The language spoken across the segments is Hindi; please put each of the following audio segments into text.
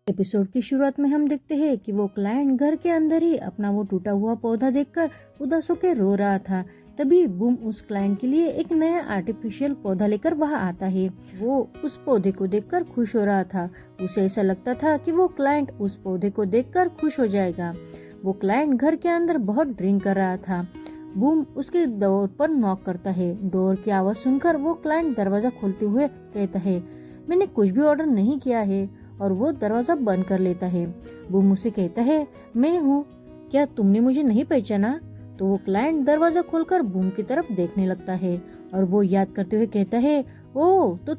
एपिसोड की शुरुआत में हम देखते हैं कि वो क्लाइंट घर के अंदर ही अपना वो टूटा हुआ पौधा देखकर उदास होकर रो रहा था। तभी बूम उस क्लाइंट के लिए एक नया आर्टिफिशियल पौधा लेकर वहाँ आता है। वो उस पौधे को देखकर खुश हो रहा था। उसे ऐसा लगता था कि वो क्लाइंट उस पौधे को देखकर खुश हो जाएगा। वो क्लाइंट घर के अंदर बहुत ड्रिंक कर रहा था। बूम उसके डोर पर नॉक करता है। डोर की आवाज सुनकर वो क्लाइंट दरवाजा खोलते हुए कहता है, मैंने कुछ भी ऑर्डर नहीं किया है, और वो दरवाजा बंद कर लेता है। बूम उसे कहता है, मैं हूँ, क्या तुमने मुझे नहीं पहचाना? तो वो क्लाइंट दरवाजा खोलकर बूम की तरफ देखने लगता है और वो याद करते हुए कहता है, ओह तो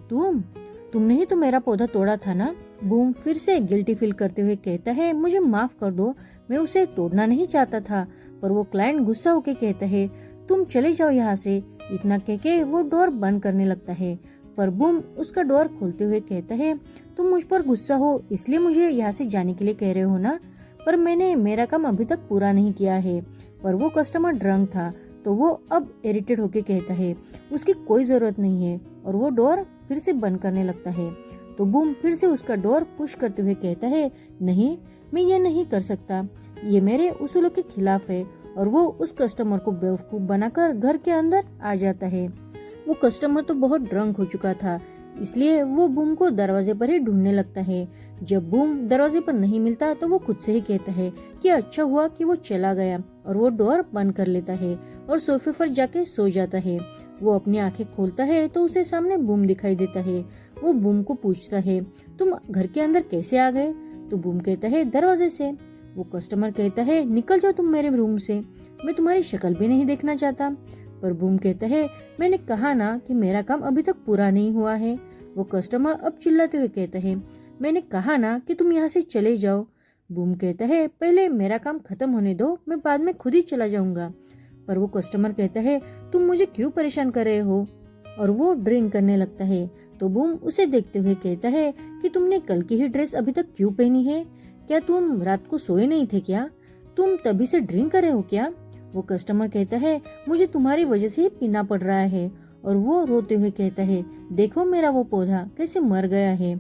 तुमने ही तो मेरा पौधा तोड़ा था ना? बूम फिर से गिल्टी फील करते हुए कहता है, मुझे माफ कर दो, मैं उसे तोड़ना नहीं चाहता था। पर वो क्लाइंट गुस्सा होकर कहता है, तुम चले जाओ यहाँ से। इतना कह के वो डोर बंद करने लगता है। पर बूम उसका डोर खोलते हुए कहता है, तुम मुझ पर गुस्सा हो इसलिए मुझे यहाँ से जाने के लिए कह रहे हो ना? पर मैंने मेरा काम अभी तक पूरा नहीं किया है। पर वो कस्टमर ड्रंक था तो वो अब इरिटेट होके कहता है, उसकी कोई जरूरत नहीं है, और वो डोर फिर से बंद करने लगता है। तो बूम फिर से उसका डोर पुश करते हुए कहता है, नहीं, मैं ये नहीं कर सकता, ये मेरे उसूलों के खिलाफ है। और वो उस कस्टमर को बेवकूफ बनाकर घर के अंदर आ जाता है। वो कस्टमर तो बहुत ड्रंक हो चुका था, इसलिए वो बूम को दरवाजे पर ही ढूंढने लगता है। जब बूम दरवाजे पर नहीं मिलता तो वो खुद से ही कहता है कि अच्छा हुआ कि वो चला गया, और वो डोर बंद कर लेता है और सोफे पर जाके सो जाता है। वो अपनी आंखें खोलता है तो उसे सामने बूम दिखाई देता है। वो बूम को पूछता है, तुम घर के अंदर कैसे आ गए? तो बूम कहता है, दरवाजे से। वो कस्टमर कहता है, निकल जाओ तुम मेरे रूम से, मैं तुम्हारी शक्ल भी नहीं देखना चाहता। पर बूम कहता है, मैंने कहा ना कि मेरा काम अभी तक पूरा नहीं हुआ है। वो कस्टमर अब चिल्लाते हुए कहता है, मैंने कहा ना कि तुम यहाँ से चले जाओ। बूम कहता है, पहले मेरा काम खत्म होने दो, मैं बाद में खुद ही चला जाऊंगा। पर वो कस्टमर कहता है, तुम मुझे क्यों परेशान कर रहे हो? और वो ड्रिंक करने लगता है। तो बूम उसे देखते हुए कहता है कि तुमने कल की ही ड्रेस अभी तक क्यों पहनी है? क्या तुम रात को सोए नहीं थे क्या? तुम तभी से ड्रिंक कर रहे हो क्या? वो कस्टमर कहता है, मुझे तुम्हारी वजह से ही पीना पड़ रहा है। और वो रोते हुए कहता है, देखो मेरा वो पौधा कैसे मर गया है।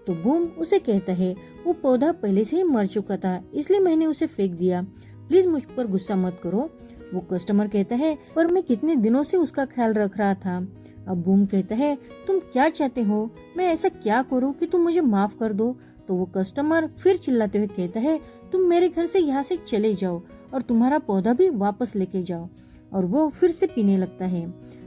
तो बूम उसे कहता है, वो पौधा पहले से ही मर चुका था, इसलिए मैंने उसे फेंक दिया, प्लीज मुझ पर गुस्सा मत करो। वो कस्टमर कहता है, पर मैं कितने दिनों से उसका ख्याल रख रहा था। अब बूम कहता है, तुम क्या चाहते हो, मैं ऐसा क्या करूँ कि तुम मुझे माफ कर दो? तो वो कस्टमर फिर चिल्लाते हुए कहता है, तुम मेरे घर से यहाँ से चले जाओ और तुम्हारा पौधा भी वापस लेके जाओ। और वो फिर से पीने लगता है।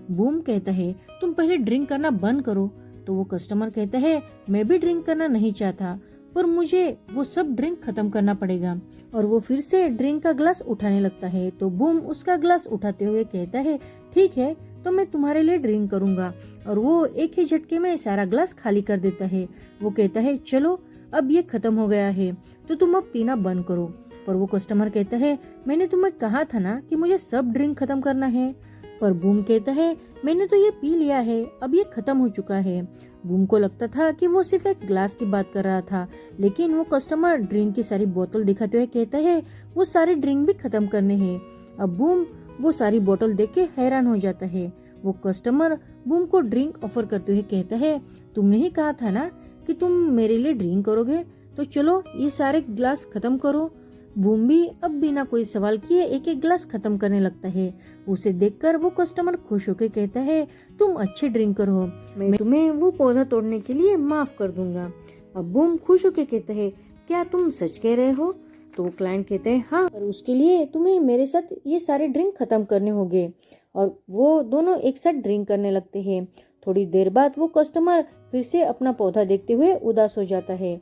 बूम कहता है, तुम पहले ड्रिंक करना बंद करो। तो वो कस्टमर कहता है, मैं भी ड्रिंक करना नहीं चाहता, पर मुझे वो सब ड्रिंक खत्म करना पड़ेगा। और वो फिर से ड्रिंक का ग्लास उठाने लगता है। तो बूम उसका ग्लास उठाते हुए कहता है, ठीक है, तो मैं तुम्हारे लिए ड्रिंक करूंगा। और वो एक ही झटके में सारा ग्लास खाली कर देता है। वो कहता है, चलो अब ये खत्म हो गया है, तो तुम अब पीना बंद करो। पर वो कस्टमर कहता है, मैंने तुम्हें कहा था ना कि मुझे सब ड्रिंक खत्म करना है। पर बूम कहता है, मैंने तो ये पी लिया है, अब ये खत्म हो चुका है। बूम को लगता था कि वो सिर्फ एक ग्लास की बात कर रहा था, लेकिन वो कस्टमर ड्रिंक की सारी बोतल दिखाते हुए कहता है, वो सारे ड्रिंक भी खत्म करने हैं। अब बूम वो सारी बोतल देख के हैरान हो जाता है। वो कस्टमर बूम को ड्रिंक ऑफर करते हुए कहता है, तुमने ही कहा था ना कि तुम मेरे लिए ड्रिंक करोगे, तो चलो ये सारे ग्लास खत्म करो। बूम भी अब बिना कोई सवाल किए एक एक ग्लास खत्म करने लगता है। उसे देखकर वो कस्टमर खुश होकर कहता है, तुम अच्छे ड्रिंकर हो, मैं तुम्हें वो पौधा तोड़ने के लिए माफ कर दूंगा। अब बूम खुश होकर कहता है, क्या तुम सच कह रहे हो? तो वो क्लाइंट कहते हैं, हाँ, पर उसके लिए तुम्हें मेरे साथ ये सारे ड्रिंक खत्म करने होंगे। और वो दोनों एक साथ ड्रिंक करने लगते हैं। थोड़ी देर बाद वो कस्टमर फिर से अपना पौधा देखते हुए उदास हो जाता है।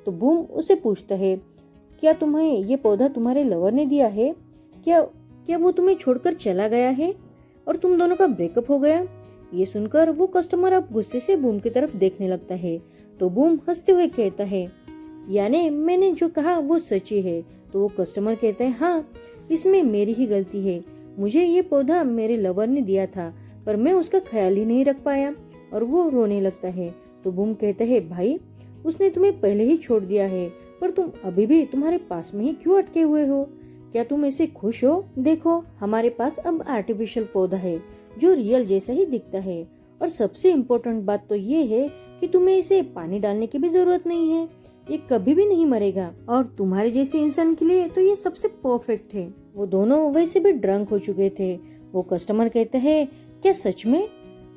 तो बूम उसे पूछता है, क्या तुम्हें ये पौधा तुम्हारे लवर ने दिया है? क्या क्या वो तुम्हें छोड़कर चला गया है और तुम दोनों का ब्रेकअप हो गया? ये सुनकर वो कस्टमर अब गुस्से से बूम की तरफ देखने लगता है। तो बूम हंसते हुए कहता है, यानी मैंने जो कहा वो सच ही है। तो वो कस्टमर कहता है, हाँ, इसमें मेरी ही गलती है, मुझे ये पौधा मेरे लवर ने दिया था, पर मैं उसका ख्याल ही नहीं रख पाया। और वो रोने लगता है। तो बूम कहता है, भाई, उसने तुम्हें पहले ही छोड़ दिया है, पर तुम अभी भी तुम्हारे पास में ही क्यों अटके हुए हो? क्या तुम ऐसे खुश हो? देखो, हमारे पास अब आर्टिफिशियल पौधा है जो रियल जैसा ही दिखता है, और सबसे इम्पोर्टेंट बात तो ये है कि तुम्हें इसे पानी डालने की भी जरूरत नहीं है। ये कभी भी नहीं मरेगा और तुम्हारे जैसे इंसान के लिए तो ये सबसे परफेक्ट है। वो दोनों वैसे भी ड्रंक हो चुके थे। वो कस्टमर कहता है, क्या सच में?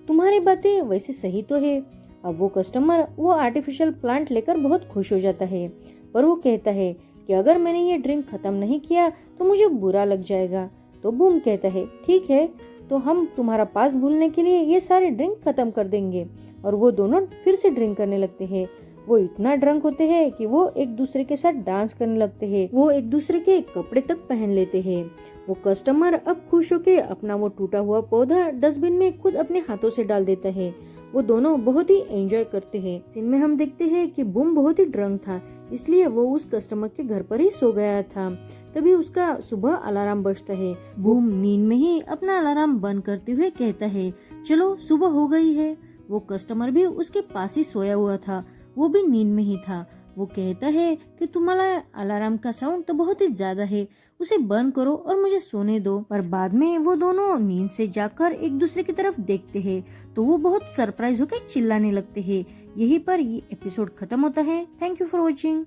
तुम्हारी बातें वैसे सही तो है। अब वो कस्टमर वो आर्टिफिशियल प्लांट लेकर बहुत खुश हो जाता है, पर वो कहता है कि अगर मैंने ये ड्रिंक खत्म नहीं किया तो मुझे बुरा लग जाएगा। तो बूम कहता है, ठीक है, तो हम तुम्हारा पास भूलने के लिए ये सारे ड्रिंक खत्म कर देंगे। और वो दोनों फिर से ड्रिंक करने लगते हैं। वो इतना ड्रंक होते हैं कि वो एक दूसरे के साथ डांस करने लगते हैं। वो एक दूसरे के कपड़े तक पहन लेते हैं। वो कस्टमर अब खुश होके अपना वो टूटा हुआ पौधा डस्टबिन में खुद अपने हाथों से डाल देता है। वो दोनों बहुत ही एंजॉय करते हैं। सीन में हम देखते हैं कि बूम बहुत ही ड्रंक था, इसलिए वो उस कस्टमर के घर पर ही सो गया था। तभी उसका सुबह अलार्म बजता है। बूम नींद में ही अपना अलार्म बंद करते हुए कहता है, चलो सुबह हो गई है। वो कस्टमर भी उसके पास ही सोया हुआ था, वो भी नींद में ही था। वो कहता है कि तुम्हारा अलार्म का साउंड तो बहुत ही ज्यादा है, उसे बंद करो और मुझे सोने दो। पर बाद में वो दोनों नींद से जाकर एक दूसरे की तरफ देखते हैं तो वो बहुत सरप्राइज होकर चिल्लाने लगते हैं। यही पर ये एपिसोड खत्म होता है। Thank you for watching.